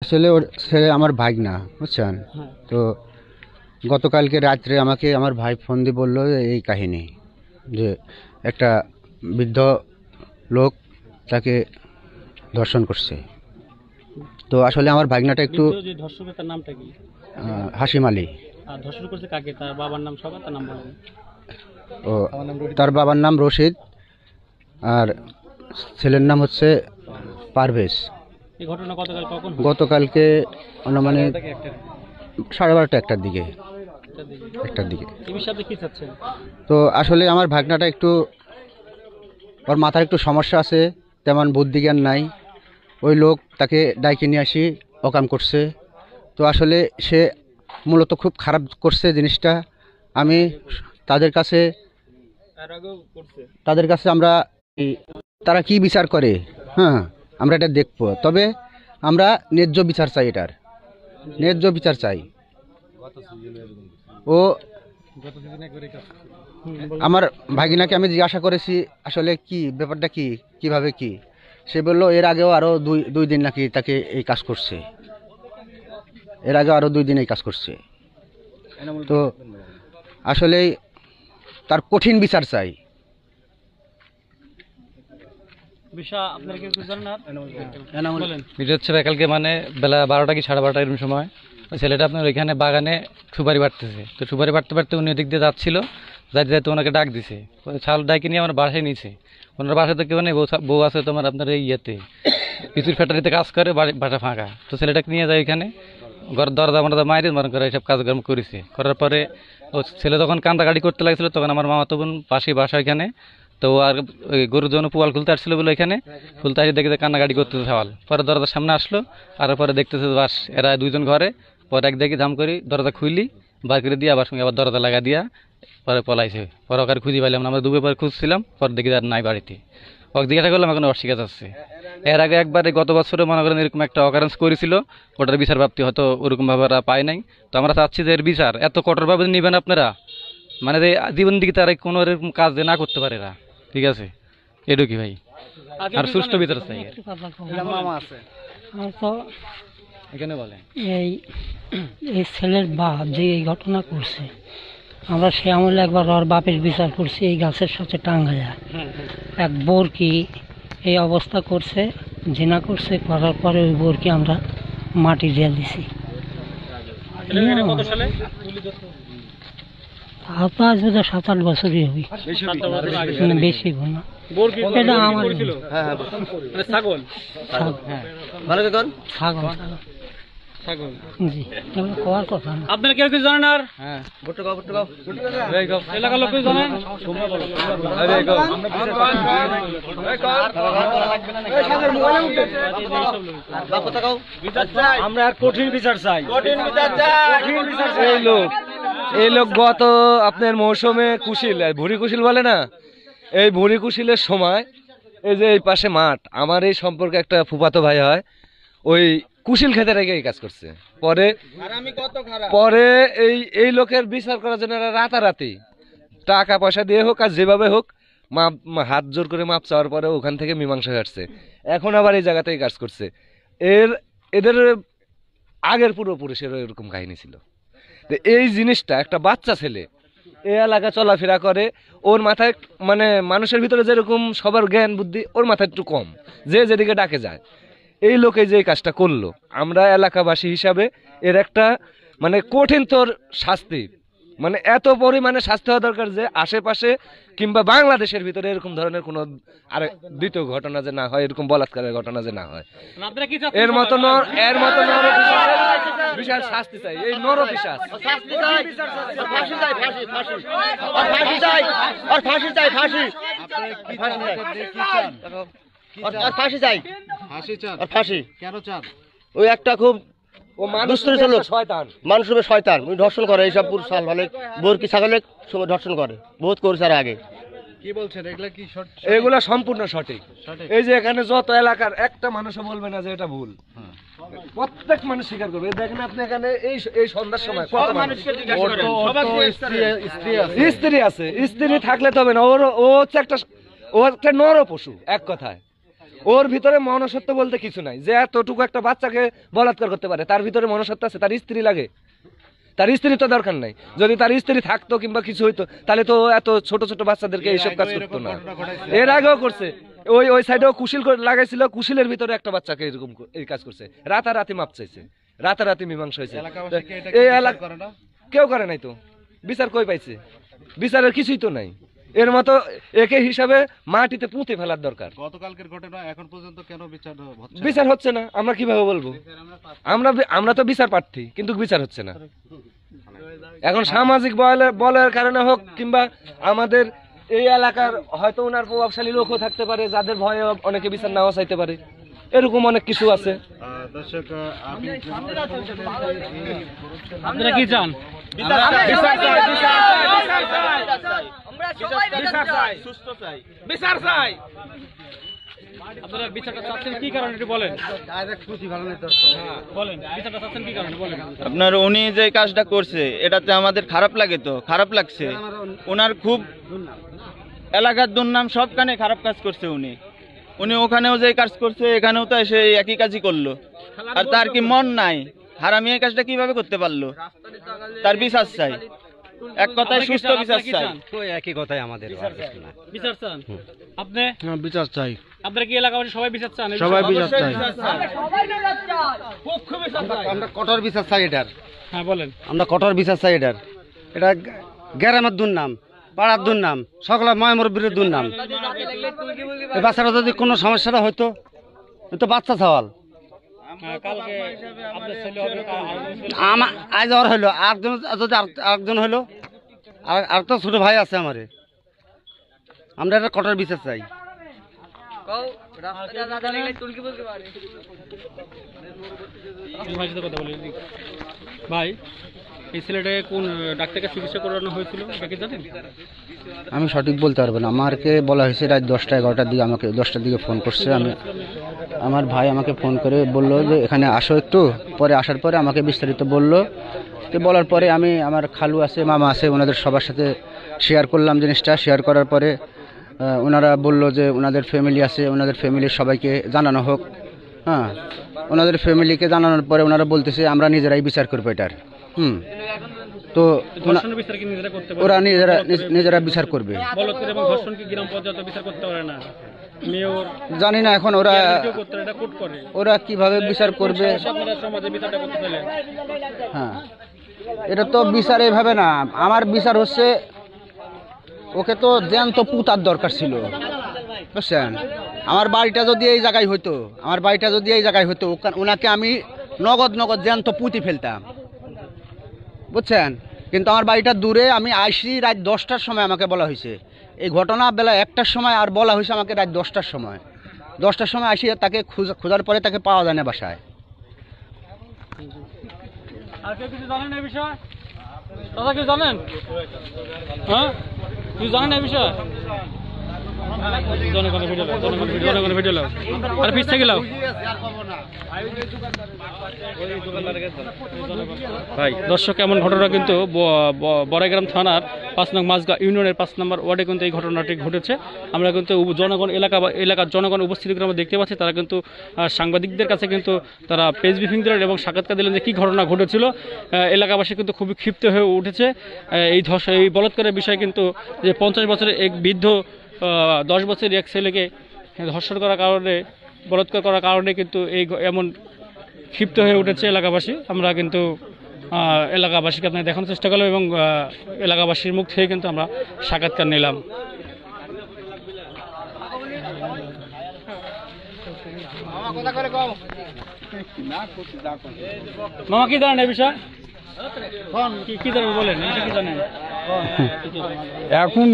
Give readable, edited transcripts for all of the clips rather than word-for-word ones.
ছেলে আমার ভাগনা, বুঝছেন? তো গতকালকে রাত্রে আমাকে আমার ভাই ফোন দিয়ে বললো এই কাহিনী যে একটা বৃদ্ধ লোক তাকে ধর্ষণ করছে। তো আসলে আমার ভাগনাটা একটু ধর্ষকের নামটা কি? হাসিম আলী। আর ধর্ষণ করছে কাকে? তার বাবার নাম সবার, তার নাম বলেন। ও তার বাবার নাম রশিদ আর ছেলের নাম হচ্ছে পারভেজ। এই ঘটনা গতকাল কখন? গতকালকে মানে 12:30 একটার দিকে। এই বিষয়ে আপনি কি চাচ্ছেন? তো আসলে আমার ভাগনাটা একটু, ওর মাথার একটু সমস্যা আছে, তেমন বুদ্ধি জ্ঞান নাই। ওই লোক তাকে ডাইকে নিয়ে আসি অকাম করছে। তো আসলে সে মূলত খুব খারাপ করছে জিনিসটা। আমি তাদের কাছে আমরা তারা কি বিচার করে, হ্যাঁ আমরা এটা দেখব। তবে আমরা ন্যায্য বিচার চাই, এটার ন্যায্য বিচার চাই। ও আমার ভাগিনাকে আমি জিজ্ঞাসা করেছি আসলে কি ব্যাপারটা, কিভাবে কি। সে বলল এর আগেও আরও দুই দিন নাকি তাকে এই কাজ করছে, এর আগেও আরও 2 দিন এই কাজ করছে। তো আসলে তার কঠিন বিচার চাই। এটা হচ্ছে কালকে মানে বেলা 12টা কি 12:30 এরকম সময় ওই ছেলেটা আপনার ওইখানে বাগানে সুপারি বাড়তেছে। তো সুপারি বাড়তে উনি ওদিক দিয়ে যাচ্ছিল, যাইতে ওনাকে ডাক দিছে। ছাল ডাকে নিয়ে আমার বাসায় নিয়েছে। ওনার বাসায় তো কেউ নেই, বউ আছে তোমার আপনার এই ইয়েতে পিচুর ফ্যাক্টরিতে কাজ করে, বাসা ফাঁকা। তো ছেলেটাকে নিয়ে যায় ওইখানে, ঘর দরজা মরদা মাইরে মনে করে এইসব কাজকর্ম করেছে। করার পরে ও ছেলে যখন কান্দাকাটি করতে লাগছিল তখন আমার মামাতো বোন পাশে বাসা ওইখানে। তো আর ওই গরুর জন্য পোয়াল খুলতে আসছিল বলে ওইখানে খুলতে আসে দেখে কান্নাকাটি করতেছে সওয়াল। পরে দরজার সামনে আসলো, আর পরে দেখতেছে বাস এরা 2 জন ঘরে। পরে এক দেখি ধাম করি দরজা খুললি বার করে দিয়ে আবার সঙ্গে আবার দরজা লাগা দিয়া পরে পলাইছে। পরে ওকে খুঁজে পাইলাম না, আমরা দুপুর পরে খুঁজছিলাম, পরে দেখি আর নাই বাড়িতে। ওকে জিজ্ঞাসা করলাম, এখন অস্বীকার যাচ্ছে। এর আগে একবার গত বছরে মনে করেন এরকম একটা অকারেন্স করেছিল, ওটার বিচার প্রাপ্তি হয়তো ওরকমভাবে ওরা পায় নাই। তো আমরা চাচ্ছি যে এর বিচার এত কঠোরভাবে নেবেন আপনারা, মানে যে জীবন দিকে তারা কোনো এরকম কাজ না করতে পারে এরা, ঠিক আছে? এটুকি ভাই, আর সুষ্ঠু বিচার চাই। এখানে বলেন এই ছেলের বাপ যে এই ঘটনা করছে, আমরা সে আমলে একবার ওর বাপের বিচার করছি এই গাছের সাথে টাঙ্গাইয়া। এক বোরকি এই অবস্থা করছে, জিনা করছে, করার পরে ওই বোরকি আমরা মাটি দিয়ে দিছি। আজ 7-8 বছরই হবে, বেশি না। এটা আমার ছাগল। জি, কোয়ার কথা না। আপনারা কেউ কিছু জানেন? আর এলাকার লোক জানেন? আমরা কঠিন বিচার চাই। এই লোক গত আপনার মৌসুমে কুশিল, ভুড়ি কুশিল বলে না, এই ভুড়ি কুশিলের সময় এই যে এই পাশে মাঠ, আমার এই সম্পর্কে একটা ফুফাতো ভাই হয়, ওই কুশিল খেতে রেখে এই কাজ করছে। পরে এই লোকের বিচার করার জন্য রাতারাতি টাকা পয়সা দিয়ে হোক আর যেভাবে হোক হাত জোর করে মাপ চাওয়ার পরে ওখান থেকে মীমাংসা কাটছে। এখন আবার এই জায়গাতেই কাজ করছে। এদের আগের পূর্বপুরুষের এরকম কাহিনী ছিল। এই জিনিসটা একটা বাচ্চা ছেলে এই এলাকা চলাফেরা করে, ওর মাথায় মানে মানুষের ভিতরে যেরকম সবার জ্ঞান বুদ্ধি, ওর মাথায় একটু কম, যে যেদিকে ডাকে যায়। এই লোকে যে কাজটা করলো, আমরা এলাকাবাসী হিসাবে এর একটা মানে কঠিন তোর শাস্তি, মানে এত পরিমাণে শাস্তি হওয়া দরকার যে আশেপাশে কিংবা বাংলাদেশের ভিতরে এরকম ধরনের কোনো আর দ্বিতীয় ঘটনা যে না হয়, এরকম বলাৎকারের ঘটনা যে না হয়। এর মতো বিশাল শাস্তি চাই, এই নর পিশাচ ফাঁসি কেন চান? ওই একটা খুব মানুষের শয়তান, ওই ধর্ষণ করে এইসব পুরুষ সাল মানে বোরকি ছাগলে ধর্ষণ করে, বহুত করেছে আর আগে। কি বলছেন এগুলা? কি এগুলা সম্পূর্ণ সঠিক। এই যে এখানে যত এলাকার একটা মানুষও বলবে না যে এটা ভুল, প্রত্যেক মানুষ স্বীকার করবে। দেখেন আপনি এখানে এই সন্ধ্যার সময় কত মানুষকে স্ত্রী আছে, স্ত্রী থাকলে তবে না, ও হচ্ছে একটা নর পশু, এক কথায়। ওর ভিতরে মনুষ্যত্ব বলতে কিছু নাই, যে এতটুকু একটা বাচ্চাকে বলাৎকার করতে পারে, তার ভিতরে মনুষ্যত্ব আছে? তার স্ত্রী লাগে? তার স্ত্রী তো দরকার নাই। যদি তার স্ত্রী থাকতো কিংবা কিছু হইতো তাহলে তো এত ছোট ছোট বাচ্চাদেরকে এইসব কাজ করতো না। এর আগেও করছে, ওই সাইডেও কুশিল লাগাইছিল, কুশিলের ভিতরে একটা বাচ্চাকে এরকম এই কাজ করছে, রাতারাতি মাপ চাইছে, রাতারাতি মীমাংসা হয়েছে। এই এলাকা কেউ করে নাই তো, বিচার কই পাইছে? বিচারের কিছুই তো নাই। এর মতো একে হিসাবে মাটিতে পুঁতে ফেলার দরকার। গতকালকের ঘটনা এখন পর্যন্ত কেন বিচার হচ্ছে না? আমরা কিভাবে বলবো? আমরা তো বিচার প্রার্থী, কিন্তু বিচার হচ্ছে না। এখন সামাজিক বলের কারণে হোক কিংবা আমাদের এই এলাকার হয়তো ওনার প্রভাবশালী লোকও থাকতে পারে, যাদের ভয়ে অনেকে বিচার নাও চাইতে পারে, এরকম অনেক কিছু আছে। দর্শক আপনারা কি চান? আপনারা বিচারটা চাচ্ছেন কি কারণে একটু বলেন। বলেন বিচারটা চাচ্ছেন কি কারণে বলেন। আপনার উনি যে কাজটা করছে এটাতে আমাদের খারাপ লাগে, তো খারাপ লাগছে। ওনার খুব এলাকার দুর্নাম, সবখানে খারাপ কাজ করছে উনি। ওখানেও যে কাজ করছে এখানেও তো এসে একই কাজই করলো। আর তার কি মন নাই? হারামি এই কাজটা কিভাবে করতে পারলো? তার বিচার চাই, এক কথায় সুস্থ বিচার চাই। একই কথাই আমাদের বিচার চান আপনি? বিচার চাই। আপনারা কি এলাকাবাসী সবাই বিচার চান? সবাই বিচার চাই। পক্ষ বিচার চাই। আমরা কঠোর বিচার চাই এটার। হ্যাঁ বলেন। আমরা কঠোর বিচার চাই এটার। এটা গ্রামের দুর্নাম, পাড়ার দুর্নাম, সকলের ময়মরবির দুর্নাম। এই বাচ্চারা যদি কোনো সমস্যাটা হইতো, তো বাচ্চা সওয়াল কালকে আপনার ছেলে হবে, আমার আজ আর হইলো, আরেকজন যদি আরেকজন হইলো, আর তো ছোট ভাই আছে আমারে। আমরা এটা কঠোর বিচার চাই। ভাইয়ের সাথে কথা বলি। ভাই, এই ছেলেটাকে কোন ডাক্তারকে চিকিৎসা করানো হয়েছিল এটা কি জানেন? আমি সঠিক বলতে পারবো না। আমাকে বলা হয়েছে রাত 10টা 11টার দিকে, আমাকে 10টার দিকে ফোন করছে। আমার ভাই আমাকে ফোন করে বললো যে এখানে আসো একটু। পরে আসার পরে আমাকে বিস্তারিত বললো। তো বলার পরে আমি, আমার খালু আছে, মামা আছে, ওনাদের সবার সাথে শেয়ার করলাম জিনিসটা। শেয়ার করার পরে ওনারা বলল যে ওনাদের ফ্যামিলি আছে, ওনাদের ফ্যামিলির সবাইকে জানানো হোক। হ্যাঁ, ওনাদের ফ্যামিলিকে জানানোর পরে ওনারা বলতেছে আমরা নিজেরাই বিচার করবো এটার। তো ওরা নিজেরা বিচার করবে। জানি না এখন ওরা কিভাবে বিচার করবে। হ্যাঁ, এটা তো বিচার এইভাবে না। আমার বিচার হচ্ছে ওকে তো জ্যান্ত পুতার দরকার ছিল, বুঝছেন? আমার বাড়িটা যদি এই জায়গায় হতো, ওনাকে আমি নগদ জ্যান্ত পুঁতি ফেলতাম, বুঝছেন? কিন্তু আমার বাড়িটা দূরে। আমি আইসি রাত 10টার সময়, আমাকে বলা হয়েছে এই ঘটনা বেলা 1টার সময়, আর বলা হয়েছে আমাকে রাত 10টার সময়। 10টার সময় আসি, তাকে খোঁজার পরে তাকে পাওয়া যায় না বাসায়। আর কেউ কিছু জানেন এই বিষয়? দাদা কেউ জানেন? হ্যাঁ, কিছু জানেন এই বিষয়? জনগণের ভিডিও লাও আর পিছ থেকে লাও। দর্শক, এমন ঘটনা কিন্তু বড়াইগ্রাম থানার 5 নং মাঝগাঁ ইউনিয়নের 5 নম্বর ওয়ার্ডে কিন্তু এই ঘটনাটি ঘটেছে। আমরা কিন্তু এলাকার জনগণ উপস্থিতি আমরা দেখতে পাচ্ছি। তারা কিন্তু সাংবাদিকদের কাছে কিন্তু তারা প্রেস ব্রিফিং দিলেন এবং সাক্ষাৎকার দিলেন যে কী ঘটনা ঘটেছিল। এলাকাবাসী কিন্তু খুবই ক্ষিপ্ত হয়ে উঠেছে এই বলাৎকারের বিষয়ে। কিন্তু যে 50 বছরের এক বৃদ্ধ 10 বছরের এক ছেলেকে ধর্ষণ করার কারণে, বলাৎকার করার কারণে কিন্তু এমন ক্ষিপ্ত হয়ে উঠেছে এলাকাবাসী। আমরা কিন্তু এলাকাবাসীকে আপনাকে দেখানোর চেষ্টা করলাম এবং এলাকাবাসীর মুখ থেকে কিন্তু আমরা সাক্ষাৎকার নিলাম। মামা কি জানেন এই বিষয়? কি জানেন বলেন, কি জানেন? এখন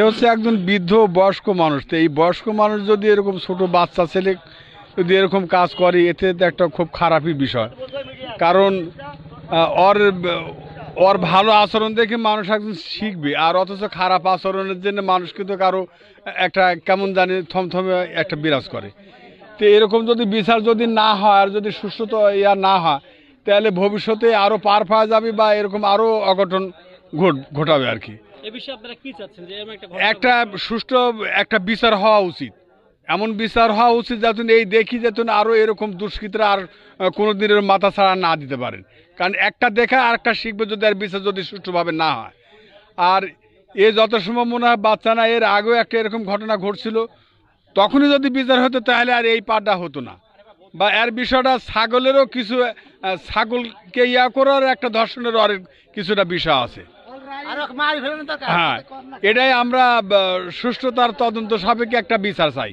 হচ্ছে একজন বৃদ্ধ বয়স্ক মানুষ। তো এই বয়স্ক মানুষ যদি এরকম ছোট বাচ্চা ছেলে যদি এরকম কাজ করে, এতে একটা খুব খারাপই বিষয়। কারণ ওর ভালো আচরণ দেখে মানুষ একজন শিখবে, আর অথচ খারাপ আচরণের জন্য মানুষ কিন্তু কারো একটা কেমন জানি থমথমে একটা বিরাজ করে। তো এরকম যদি বিচার যদি না হয়, আর যদি সুস্থতা না হয়, তাহলে ভবিষ্যতে আরও পার পাওয়া যাবে বা এরকম আরও অঘটন ঘটাবে আর কি। এই বিষয়ে আপনারা কি চাচ্ছেন? যে একটা সুষ্ঠু একটা বিচার হওয়া উচিত। এমন বিচার হওয়া উচিত যাতে এই দেখি যাতে আরও এরকম দুষ্কৃতীরা আর কোনো দিনের মাথা ছাড়া না দিতে পারেন। কারণ একটা দেখা আর একটা শিখবে যদি আর বিচার যদি সুষ্ঠুভাবে না হয়। আর এ যত সময় মনে হয় বাচ্চা না, এর আগেও একটা এরকম ঘটনা ঘটছিল, তখনই যদি বিচার হতো তাহলে আর এই পাঠটা হতো না। বা এর বিষয়টা ছাগলেরও কিছু ছাগলকে ইয়া করার একটা ধর্ষণের আর কিছুটা বিষয় আছে। হ্যাঁ, এটাই আমরা সুষ্ঠুতার তদন্ত সাপেক্ষে একটা বিচার চাই।